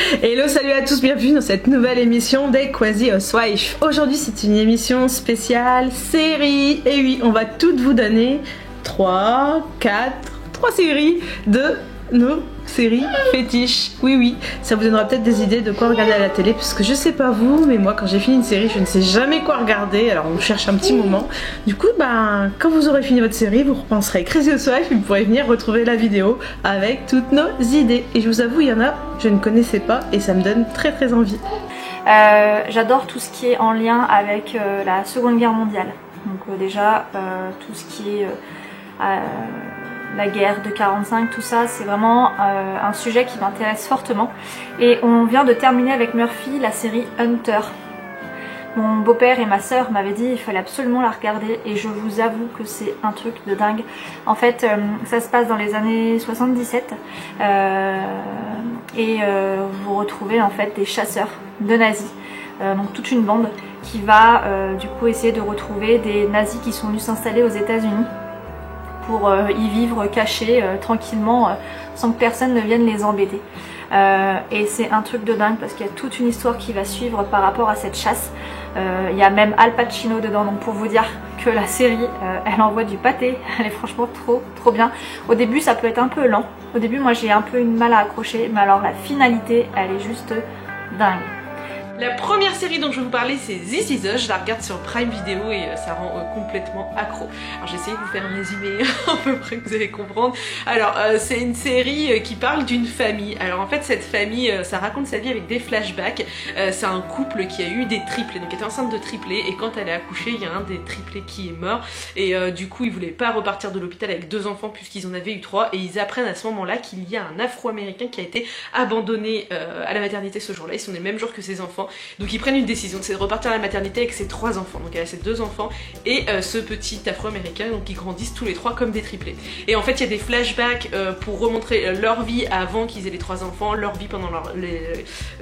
Hello, salut à tous, bienvenue dans cette nouvelle émission des Quasi Housewives. Aujourd'hui c'est une émission spéciale série. Et oui, on va toutes vous donner 3 séries de nos séries fétiches. Oui, ça vous donnera peut-être des idées de quoi regarder à la télé, parce que je sais pas vous, mais moi quand j'ai fini une série, je ne sais jamais quoi regarder, alors on cherche un petit moment. Du coup, quand vous aurez fini votre série, vous repenserez Crazy Housewives et vous pourrez venir retrouver la vidéo avec toutes nos idées. Et je vous avoue, il y en a, je ne connaissais pas et ça me donne très envie. J'adore tout ce qui est en lien avec la Seconde Guerre mondiale. Donc déjà, tout ce qui est la guerre de 45, tout ça, c'est vraiment un sujet qui m'intéresse fortement. Et on vient de terminer avec Murphy la série Hunter. Mon beau-père et ma sœur m'avaient dit qu'il fallait absolument la regarder et je vous avoue que c'est un truc de dingue. En fait, ça se passe dans les années 77 et vous retrouvez en fait des chasseurs de nazis, donc toute une bande qui va du coup essayer de retrouver des nazis qui sont venus s'installer aux États-Unis pour y vivre cachés tranquillement sans que personne ne vienne les embêter. Et c'est un truc de dingue parce qu'il y a toute une histoire qui va suivre par rapport à cette chasse. Il y a même Al Pacino dedans, donc pour vous dire que la série elle envoie du pâté, elle est franchement trop bien. Au début ça peut être un peu lent, au début moi j'ai un peu une mal à accrocher, mais alors la finalité elle est juste dingue. La première série dont je vais vous parler, c'est This Is Us. Je la regarde sur Prime Video et ça rend complètement accro. Alors j'ai essayé de vous faire un résumé à peu près que vous allez comprendre. Alors c'est une série qui parle d'une famille. Alors en fait cette famille, ça raconte sa vie avec des flashbacks. C'est un couple qui a eu des triplés, donc elle était enceinte de triplés, et quand elle est accouchée, il y a un des triplés qui est mort. Et du coup ils voulaient pas repartir de l'hôpital avec 2 enfants puisqu'ils en avaient eu 3, et ils apprennent à ce moment-là qu'il y a un Afro-Américain qui a été abandonné à la maternité ce jour-là. Ils sont les mêmes jours que ses enfants. Donc ils prennent une décision, c'est de repartir à la maternité avec ses 3 enfants. Donc elle a ses 2 enfants et ce petit Afro-Américain, donc ils grandissent tous les 3 comme des triplés. Et en fait il y a des flashbacks pour remontrer leur vie avant qu'ils aient les 3 enfants, leur vie pendant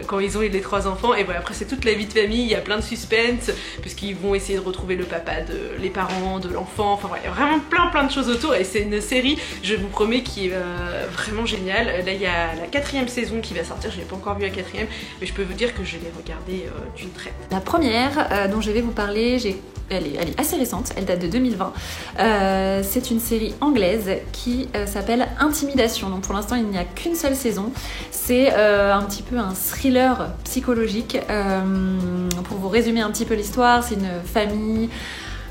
quand ils ont eu les 3 enfants. Et voilà, après c'est toute la vie de famille, il y a plein de suspense puisqu'ils vont essayer de retrouver le papa, les parents de l'enfant, enfin voilà, il y a vraiment plein de choses autour. Et c'est une série, je vous promets, qui est vraiment géniale. Là il y a la 4e saison qui va sortir, je n'ai pas encore vu la 4e, mais je peux vous dire que je l'ai regardée d'une traite. La première dont je vais vous parler, elle est assez récente, elle date de 2020. C'est une série anglaise qui s'appelle Intimidation. Donc pour l'instant il n'y a qu'une seule saison. C'est un petit peu un thriller psychologique. Pour vous résumer un petit peu l'histoire, c'est une famille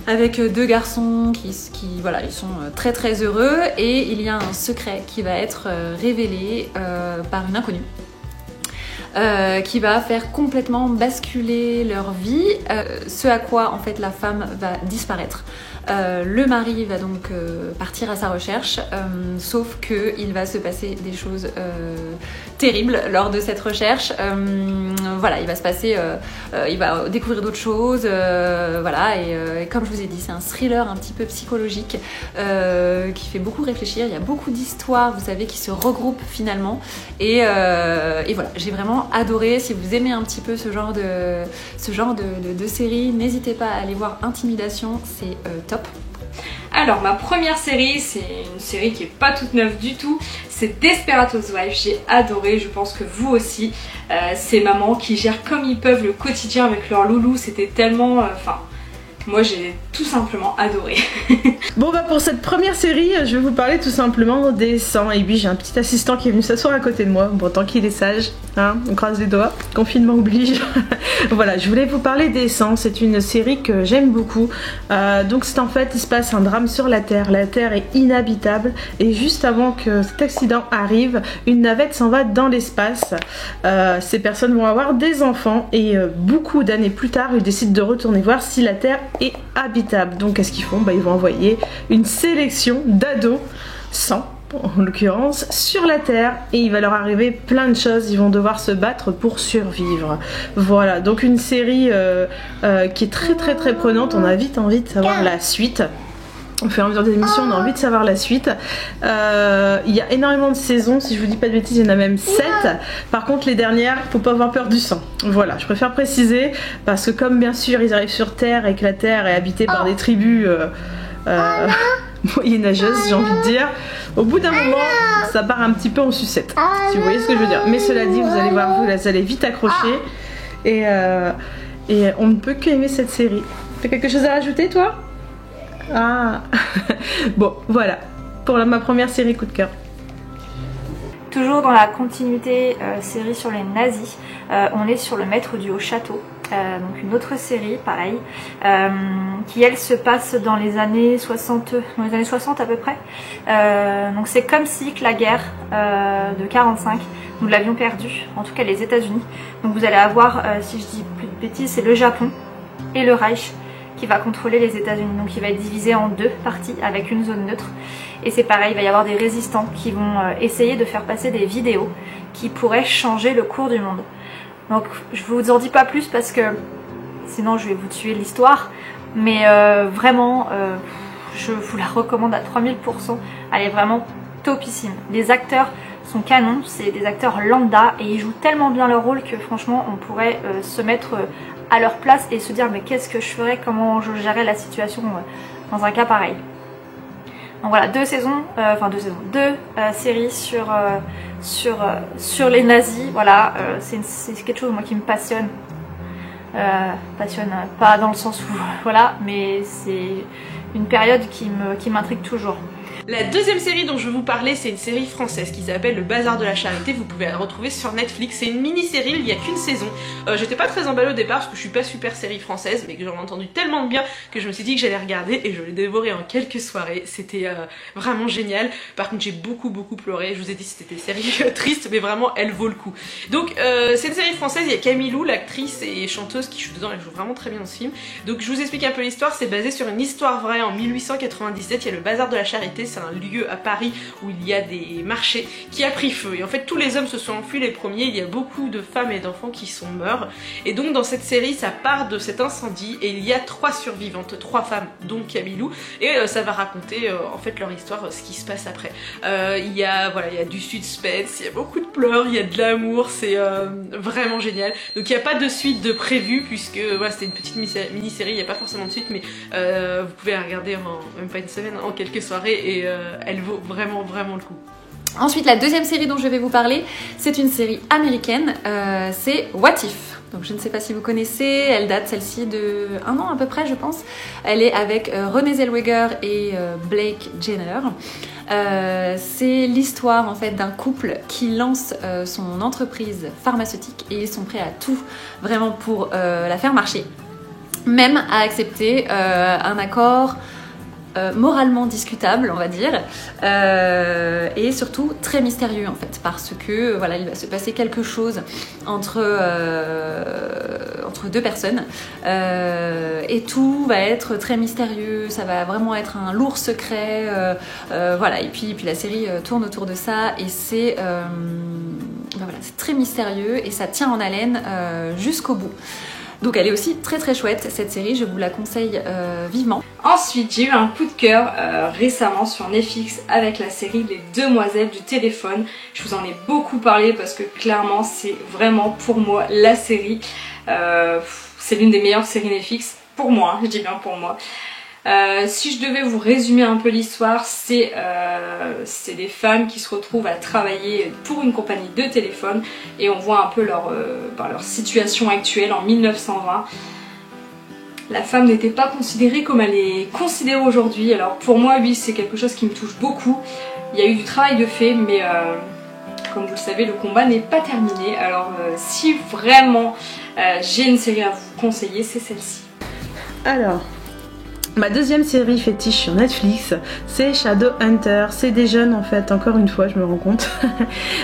avec 2 garçons qui voilà, ils sont très heureux, et il y a un secret qui va être révélé par une inconnue. Qui va faire complètement basculer leur vie, ce à quoi en fait la femme va disparaître. Le mari va donc partir à sa recherche, sauf qu'il va se passer des choses terribles lors de cette recherche. Voilà, il va se passer, il va découvrir d'autres choses, voilà, et comme je vous ai dit, c'est un thriller un petit peu psychologique qui fait beaucoup réfléchir. Il y a beaucoup d'histoires, vous savez, qui se regroupent finalement, et voilà, j'ai vraiment adoré. Si vous aimez un petit peu ce genre de série, n'hésitez pas à aller voir Intimidation, c'est top. Alors ma première série, c'est une série qui est pas toute neuve du tout, c'est Desperate Housewives. J'ai adoré, je pense que vous aussi. Ces mamans qui gèrent comme ils peuvent le quotidien avec leur loulou, c'était tellement... moi j'ai tout simplement adoré. Bon pour cette première série, je vais vous parler tout simplement des 100. Et puis j'ai un petit assistant qui est venu s'asseoir à côté de moi, bon tant qu'il est sage, hein, on croise les doigts, confinement oblige. Voilà, je voulais vous parler des 100, c'est une série que j'aime beaucoup. Donc c'est en fait, il se passe un drame sur la Terre est inhabitable, et juste avant que cet accident arrive, une navette s'en va dans l'espace. Ces personnes vont avoir des enfants, et beaucoup d'années plus tard, ils décident de retourner voir si la Terre est habitable. Donc qu'est-ce qu'ils font? Ils vont envoyer une sélection d'ados, 100 en l'occurrence, sur la Terre, et il va leur arriver plein de choses, ils vont devoir se battre pour survivre. Voilà, donc une série qui est très prenante, on a vite envie de savoir la suite. Au fur et à mesure des émissions, on a envie de savoir la suite. Il y a énormément de saisons, si je vous dis pas de bêtises, il y en a même 7. Par contre, les dernières, faut pas avoir peur du sang. Voilà, je préfère préciser, parce que comme bien sûr ils arrivent sur Terre et que la Terre est habitée par des tribus moyenâgeuses, j'ai envie de dire, au bout d'un moment, ça part un petit peu en sucette, si vous voyez ce que je veux dire. Mais cela dit, vous allez voir, vous allez vite accrocher et on ne peut qu'aimer cette série. T'as quelque chose à rajouter, toi? Ah bon, voilà, pour ma première série coup de cœur. Toujours dans la continuité série sur les nazis, on est sur Le Maître du Haut Château, donc une autre série, pareil, qui elle se passe dans les années 60, à peu près. Donc c'est comme si que la guerre de 45, nous l'avions perdue, en tout cas les États-Unis. Donc vous allez avoir, si je dis plus de bêtises, c'est le Japon et le Reich qui va contrôler les États-Unis. Donc il va être divisé en deux parties avec une zone neutre. Et c'est pareil, il va y avoir des résistants qui vont essayer de faire passer des vidéos qui pourraient changer le cours du monde. Donc je vous en dis pas plus parce que sinon je vais vous tuer l'histoire. Mais vraiment, je vous la recommande à 3000%. Elle est vraiment topissime. Les acteurs sont canons, c'est des acteurs lambda et ils jouent tellement bien leur rôle que franchement on pourrait se mettre à leur place et se dire mais qu'est-ce que je ferais, comment je gérerais la situation dans un cas pareil. Donc voilà, deux séries sur les nazis. Voilà, c'est quelque chose moi qui me passionne. Passionne pas dans le sens où voilà, mais c'est une période qui m'intrigue toujours. La deuxième série dont je vais vous parler, c'est une série française qui s'appelle Le Bazar de la Charité. Vous pouvez la retrouver sur Netflix. C'est une mini-série, il n'y a qu'une saison. J'étais pas très emballée au départ parce que je suis pas super série française, mais que j'en ai entendu tellement de bien que je me suis dit que j'allais regarder et je l'ai dévoré en quelques soirées. C'était vraiment génial. Par contre, j'ai beaucoup pleuré. Je vous ai dit c'était des séries tristes, mais vraiment elle vaut le coup. Donc c'est une série française, il y a Camille Lou, l'actrice et chanteuse qui joue dedans, elle joue vraiment très bien dans ce film. Donc je vous explique un peu l'histoire, c'est basé sur une histoire vraie. En 1897, il y a le Bazar de la Charité. C'est un lieu à Paris où il y a des marchés qui a pris feu et en fait tous les hommes se sont enfuis les premiers, il y a beaucoup de femmes et d'enfants qui sont morts et donc dans cette série ça part de cet incendie et il y a 3 survivantes, 3 femmes dont Camille Lou et ça va raconter en fait leur histoire, ce qui se passe après. Il y a du suspense, il y a beaucoup de pleurs, il y a de l'amour, c'est vraiment génial. Donc il n'y a pas de suite de prévu puisque voilà, c'était une petite mini-série, il n'y a pas forcément de suite mais vous pouvez la regarder en même pas une semaine, en quelques soirées et elle vaut vraiment le coup. Ensuite, la deuxième série dont je vais vous parler, c'est une série américaine, c'est What If. Donc je ne sais pas si vous connaissez, elle date celle-ci de 1 an à peu près je pense. Elle est avec Renée Zellweger et Blake Jenner. C'est l'histoire en fait d'un couple qui lance son entreprise pharmaceutique et ils sont prêts à tout vraiment pour la faire marcher. Même à accepter un accord moralement discutable on va dire et surtout très mystérieux en fait parce que voilà il va se passer quelque chose entre deux personnes et tout va être très mystérieux, ça va vraiment être un lourd secret voilà et puis la série tourne autour de ça et c'est voilà, c'est très mystérieux et ça tient en haleine jusqu'au bout. Donc elle est aussi très chouette cette série, je vous la conseille vivement. Ensuite j'ai eu un coup de cœur récemment sur Netflix avec la série Les Demoiselles du téléphone. Je vous en ai beaucoup parlé parce que clairement c'est vraiment pour moi la série. C'est l'une des meilleures séries Netflix pour moi, je dis bien pour moi. Si je devais vous résumer un peu l'histoire, c'est des femmes qui se retrouvent à travailler pour une compagnie de téléphone et on voit un peu leur situation actuelle en 1920. La femme n'était pas considérée comme elle est considérée aujourd'hui. Alors pour moi, oui, c'est quelque chose qui me touche beaucoup. Il y a eu du travail de fait, mais comme vous le savez, le combat n'est pas terminé. Alors si vraiment j'ai une série à vous conseiller, c'est celle-ci. Alors, ma deuxième série fétiche sur Netflix, c'est Shadowhunter. C'est des jeunes en fait, encore une fois, je me rends compte.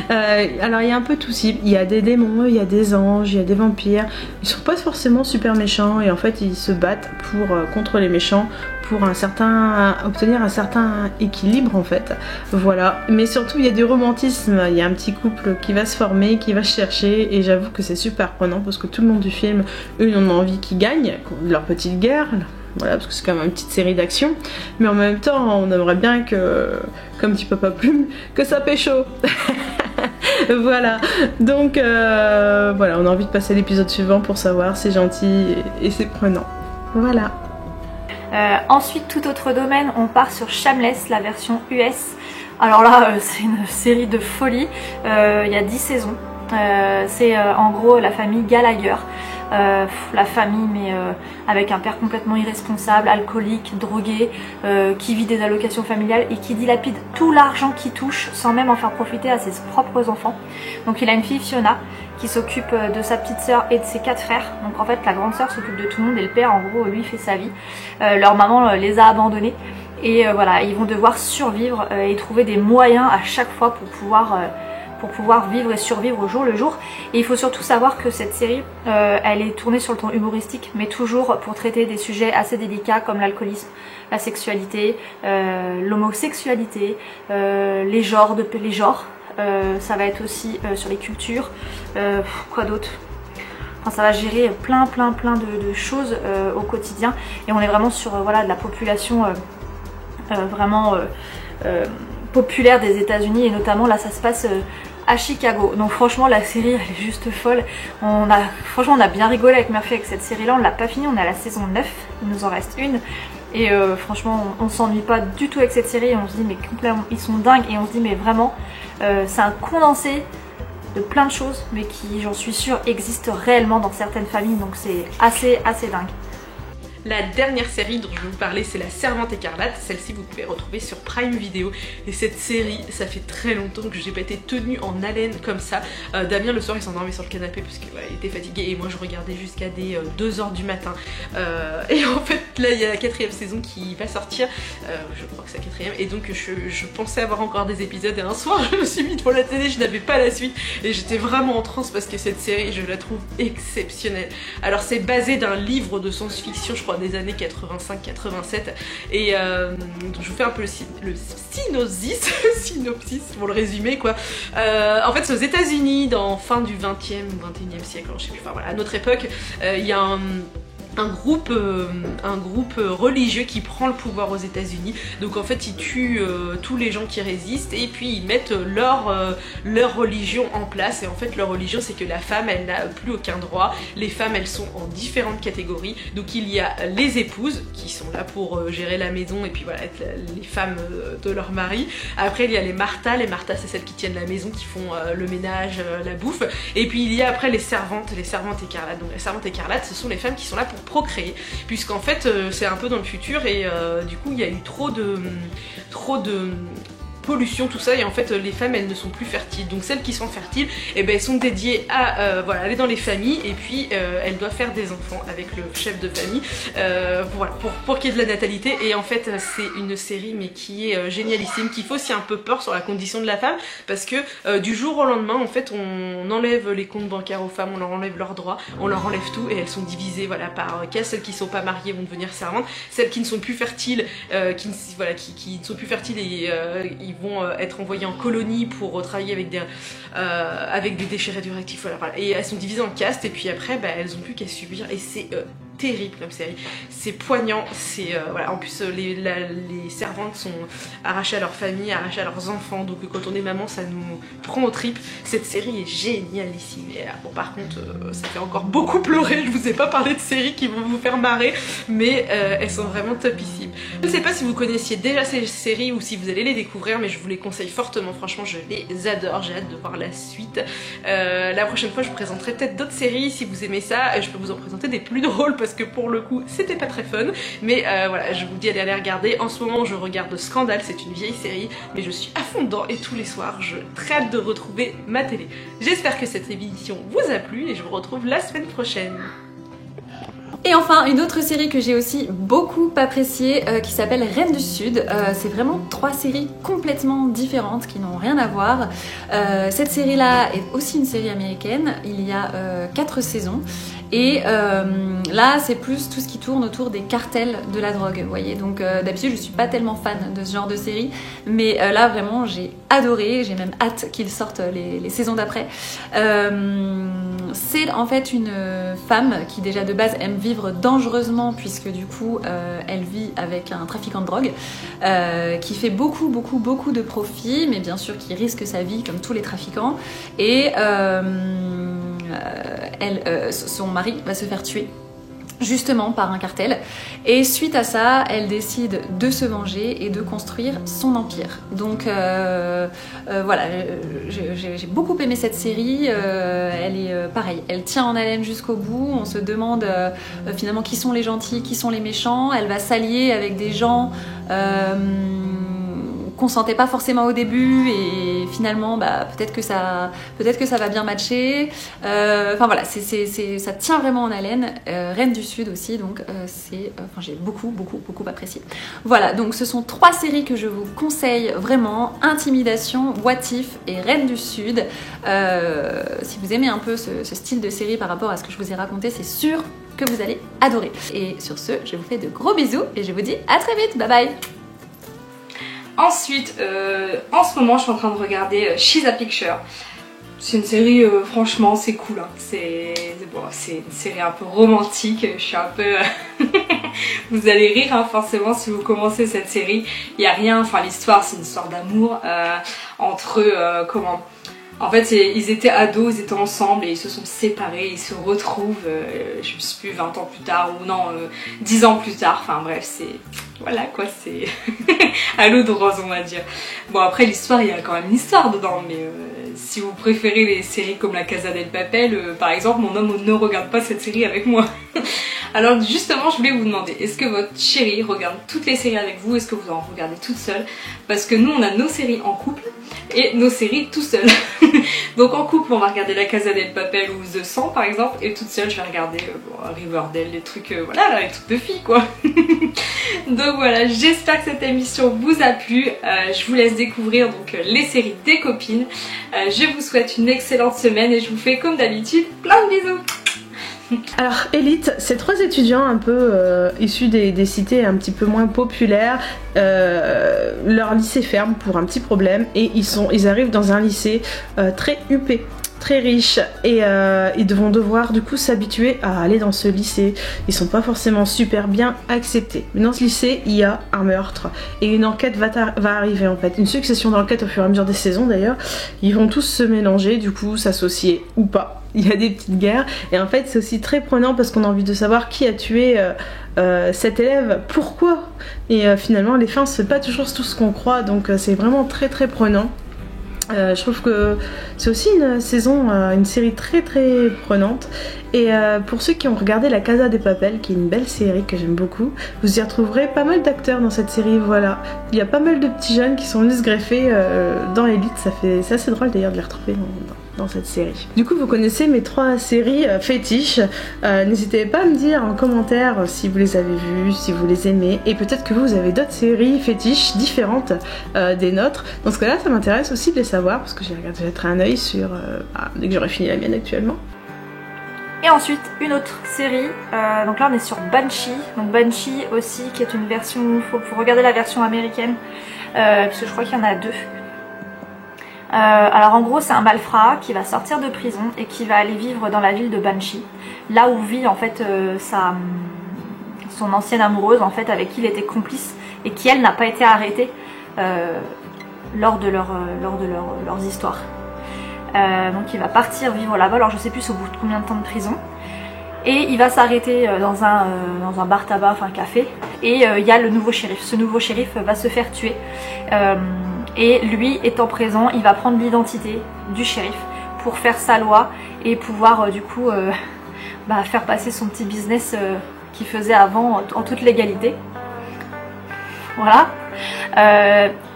Alors il y a un peu tout type. Il y a des démons, il y a des anges, il y a des vampires. Ils sont pas forcément super méchants et en fait ils se battent contre les méchants pour obtenir un certain équilibre en fait. Voilà. Mais surtout il y a du romantisme. Il y a un petit couple qui va se former, qui va se chercher et j'avoue que c'est super prenant parce que tout le monde du film, eux, ils ont envie qu'ils gagnent leur petite guerre. Voilà, parce que c'est quand même une petite série d'action, mais en même temps, on aimerait bien que, comme dit Papa Plume, que ça pécho. Voilà, donc voilà, on a envie de passer à l'épisode suivant pour savoir, c'est gentil et c'est prenant. Voilà. Ensuite, tout autre domaine, on part sur Shameless, la version US. Alors là, c'est une série de folie. Il y a 10 saisons. C'est en gros la famille Gallagher. La famille, mais avec un père complètement irresponsable, alcoolique, drogué, qui vit des allocations familiales et qui dilapide tout l'argent qu'il touche sans même en faire profiter à ses propres enfants. Donc il a une fille, Fiona, qui s'occupe de sa petite sœur et de ses 4 frères. Donc en fait la grande sœur s'occupe de tout le monde et le père en gros lui fait sa vie. Leur maman les a abandonnés et voilà, ils vont devoir survivre et trouver des moyens à chaque fois pour pouvoir vivre et survivre au jour le jour. Et il faut surtout savoir que cette série, elle est tournée sur le ton humoristique, mais toujours pour traiter des sujets assez délicats comme l'alcoolisme, la sexualité, l'homosexualité, les genres. Ça va être aussi sur les cultures, quoi d'autre. Enfin, ça va gérer plein de choses au quotidien. Et on est vraiment sur voilà, de la population vraiment populaire des États-Unis, et notamment là ça se passe à Chicago. Donc franchement la série elle est juste folle. Franchement on a bien rigolé avec Murphy avec cette série là, on l'a pas fini, on est à la saison 9, il nous en reste une. Et franchement on s'ennuie pas du tout avec cette série et on se dit mais complètement ils sont dingues et on se dit mais vraiment c'est un condensé de plein de choses mais qui j'en suis sûre existent réellement dans certaines familles, donc c'est assez dingue. La dernière série dont je vais vous parler, c'est La Servante écarlate. Celle-ci, vous pouvez retrouver sur Prime Video. Et cette série, ça fait très longtemps que j'ai pas été tenue en haleine comme ça. Damien, le soir, il s'endormait sur le canapé parce qu'il était fatigué. Et moi, je regardais jusqu'à des 2h du matin. Et en fait, là, il y a la 4e saison qui va sortir. Je crois que c'est la 4e. Et donc, je pensais avoir encore des épisodes. Et un soir, je me suis mis devant la télé, je n'avais pas la suite. Et j'étais vraiment en transe parce que cette série, je la trouve exceptionnelle. Alors, c'est basé d'un livre de science-fiction, je crois, des années 85-87 et donc je vous fais un peu le synopsis pour le résumer quoi. En fait c'est aux États-Unis dans fin du 20e ou 21e siècle, je sais plus, enfin voilà, à notre époque il y a un groupe religieux qui prend le pouvoir aux États-Unis. Donc en fait ils tuent tous les gens qui résistent et puis ils mettent leur religion en place. Et en fait leur religion c'est que la femme elle n'a plus aucun droit. Les femmes elles sont en différentes catégories. Donc il y a les épouses qui sont là pour gérer la maison et puis voilà être les femmes de leur mari. Après il y a les Martha c'est celles qui tiennent la maison, qui font le ménage, la bouffe. Et puis il y a après les servantes écarlates. Donc les servantes écarlates ce sont les femmes qui sont là pour procréer, puisqu'en fait c'est un peu dans le futur et du coup il y a eu trop de pollution, tout ça, et en fait les femmes elles ne sont plus fertiles. Donc celles qui sont fertiles et ben elles sont dédiées à voilà, aller dans les familles et puis elles doivent faire des enfants avec le chef de famille voilà, pour qu'il y ait de la natalité. Et en fait c'est une série mais qui est génialissime, qui fait aussi un peu peur sur la condition de la femme parce que du jour au lendemain en fait on enlève les comptes bancaires aux femmes, on leur enlève leurs droits, on leur enlève tout et elles sont divisées voilà, par cas. Celles qui sont pas mariées vont devenir servantes, celles qui ne sont plus fertiles qui ne sont plus fertiles et ils vont être envoyés en colonie pour travailler avec des déchets radioactifs, voilà. Et elles sont divisées en castes et puis après bah, elles ont plus qu'à subir et c'est terrible comme série, c'est poignant, c'est voilà. En plus les servantes sont arrachées à leur famille, arrachées à leurs enfants, donc quand on est maman ça nous prend aux tripes. Cette série est génialissime. Et bon par contre ça fait encore beaucoup pleurer, je vous ai pas parlé de séries qui vont vous faire marrer mais elles sont vraiment topissimes. Je ne sais pas si vous connaissiez déjà ces séries ou si vous allez les découvrir, mais je vous les conseille fortement, franchement je les adore, j'ai hâte de voir la suite. La prochaine fois je vous présenterai peut-être d'autres séries si vous aimez ça, et je peux vous en présenter des plus drôles parce que pour le coup c'était pas très fun, mais voilà, je vous dis d'aller regarder. En ce moment je regarde Scandale, c'est une vieille série mais je suis à fond dedans et tous les soirs je très hâte de retrouver ma télé. J'espère que cette émission vous a plu et je vous retrouve la semaine prochaine. Et enfin, une autre série que j'ai aussi beaucoup appréciée qui s'appelle Reine du Sud. C'est vraiment 3 séries complètement différentes qui n'ont rien à voir. Cette série-là est aussi une série américaine. Il y a 4 saisons. Et là, c'est plus tout ce qui tourne autour des cartels de la drogue, vous voyez. Donc d'habitude, je suis pas tellement fan de ce genre de série. Mais là, vraiment, j'ai adoré. J'ai même hâte qu'ils sortent les saisons d'après. C'est en fait une femme qui déjà de base aime vivre dangereusement puisque du coup elle vit avec un trafiquant de drogue qui fait beaucoup de profits mais bien sûr qui risque sa vie comme tous les trafiquants et son mari va se faire tuer justement par un cartel. Et suite à ça, elle décide de se venger et de construire son empire. Donc voilà, j'ai beaucoup aimé cette série. Elle est pareil, elle tient en haleine jusqu'au bout. On se demande finalement qui sont les gentils, qui sont les méchants. Elle va s'allier avec des gens qu'on sentait pas forcément au début et finalement peut-être que ça va bien matcher. Enfin voilà, ça tient vraiment en haleine. Reine du Sud aussi, donc j'ai beaucoup apprécié. Voilà, donc ce sont 3 séries que je vous conseille vraiment: Intimidation, What If et Reine du Sud. Si vous aimez un peu ce style de série par rapport à ce que je vous ai raconté, c'est sûr que vous allez adorer. Et sur ce, je vous fais de gros bisous et je vous dis à très vite, bye bye. Ensuite, en ce moment, je suis en train de regarder She's a Picture. C'est une série, franchement, c'est cool. Hein. C'est une série un peu romantique. Je suis un peu... vous allez rire hein, forcément si vous commencez cette série. Il n'y a rien, enfin l'histoire, c'est une histoire d'amour entre eux, En fait, ils étaient ados, ils étaient ensemble et ils se sont séparés, ils se retrouvent, je ne sais plus, 20 ans plus tard ou non, 10 ans plus tard. Enfin bref, c'est... Voilà quoi, c'est à l'eau de rose on va dire. Bon après l'histoire, il y a quand même une histoire dedans, mais si vous préférez les séries comme La Casa del Papel, par exemple, mon homme ne regarde pas cette série avec moi. Alors justement, je voulais vous demander, est-ce que votre chérie regarde toutes les séries avec vous? Est-ce que vous en regardez toute seule? Parce que nous, on a nos séries en couple et nos séries tout seul. Donc en couple, on va regarder La Casa del Papel ou The 100 par exemple, et toute seule, je vais regarder Riverdale, des trucs, voilà, là, les trucs de filles quoi. Donc voilà, j'espère que cette émission vous a plu. Je vous laisse découvrir donc les séries des copines. Je vous souhaite une excellente semaine et je vous fais comme d'habitude plein de bisous. Alors Élite, c'est 3 étudiants un peu issus des cités un petit peu moins populaires. Leur lycée ferme pour un petit problème et ils arrivent dans un lycée très huppé, très riche, et ils vont devoir du coup s'habituer à aller dans ce lycée. Ils sont pas forcément super bien acceptés. Mais dans ce lycée, il y a un meurtre et une enquête va arriver en fait. Une succession d'enquêtes au fur et à mesure des saisons d'ailleurs. Ils vont tous se mélanger, du coup s'associer ou pas. Il y a des petites guerres et en fait c'est aussi très prenant parce qu'on a envie de savoir qui a tué cet élève, pourquoi, et finalement les fins c'est pas toujours tout ce qu'on croit, donc c'est vraiment très très prenant. Je trouve que c'est aussi une série très très prenante. Et pour ceux qui ont regardé La Casa de Papel, qui est une belle série que j'aime beaucoup, vous y retrouverez pas mal d'acteurs dans cette série, voilà. Il y a pas mal de petits jeunes qui sont venus se greffer dans Élite, c'est assez drôle d'ailleurs de les retrouver dans cette série. Du coup vous connaissez mes 3 séries fétiches, n'hésitez pas à me dire en commentaire si vous les avez vues, si vous les aimez, et peut-être que vous avez d'autres séries fétiches différentes des nôtres. Dans ce cas là ça m'intéresse aussi de les savoir, parce que j'ai jeté un œil sur dès que j'aurai fini la mienne actuellement. Et ensuite une autre série, donc là on est sur Banshee, donc Banshee aussi qui est une version, faut regarder la version américaine, parce que je crois qu'il y en a 2. Alors en gros c'est un malfrat qui va sortir de prison et qui va aller vivre dans la ville de Banshee, là où vit en fait son ancienne amoureuse en fait, avec qui il était complice et qui elle n'a pas été arrêtée lors de leurs histoires. Donc il va partir vivre là-bas, alors je sais plus au bout de combien de temps de prison, et il va s'arrêter dans un bar tabac, enfin un café, et il y a le nouveau shérif. Ce nouveau shérif va se faire tuer, et lui étant présent, il va prendre l'identité du shérif pour faire sa loi et pouvoir du coup faire passer son petit business qu'il faisait avant en toute légalité. Voilà.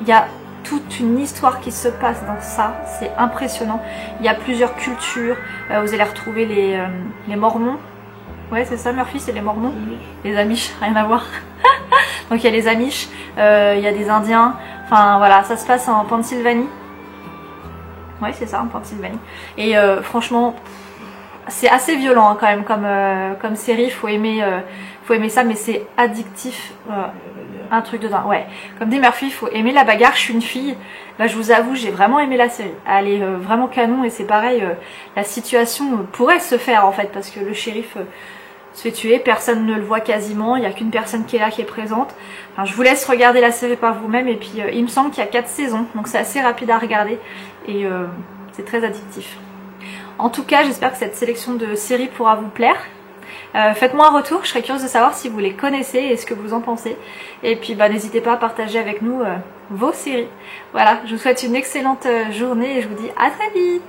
Il y a toute une histoire qui se passe dans ça, c'est impressionnant. Il y a plusieurs cultures, vous allez retrouver les Mormons. Ouais c'est ça Murphy, c'est les Mormons. Les Amish, rien à voir. Donc il y a les Amish, il y a des Indiens, enfin voilà, ça se passe en Pennsylvanie. Ouais c'est ça, en Pennsylvanie. Et franchement, c'est assez violent hein, quand même comme série, faut aimer ça, mais c'est addictif. Un truc de dingue, ouais. Comme dit Murphy, il faut aimer la bagarre. Je suis une fille, bah, je vous avoue, j'ai vraiment aimé la série. Elle est vraiment canon, et c'est pareil, la situation pourrait se faire en fait, parce que le shérif se fait tuer, personne ne le voit quasiment, il n'y a qu'une personne qui est là, qui est présente. Enfin, je vous laisse regarder la série par vous-même, et puis il me semble qu'il y a 4 saisons, donc c'est assez rapide à regarder, et c'est très addictif. En tout cas, j'espère que cette sélection de séries pourra vous plaire. Faites-moi un retour, je serais curieuse de savoir si vous les connaissez et ce que vous en pensez. Et puis n'hésitez pas à partager avec nous vos séries. Voilà, je vous souhaite une excellente journée et je vous dis à très vite.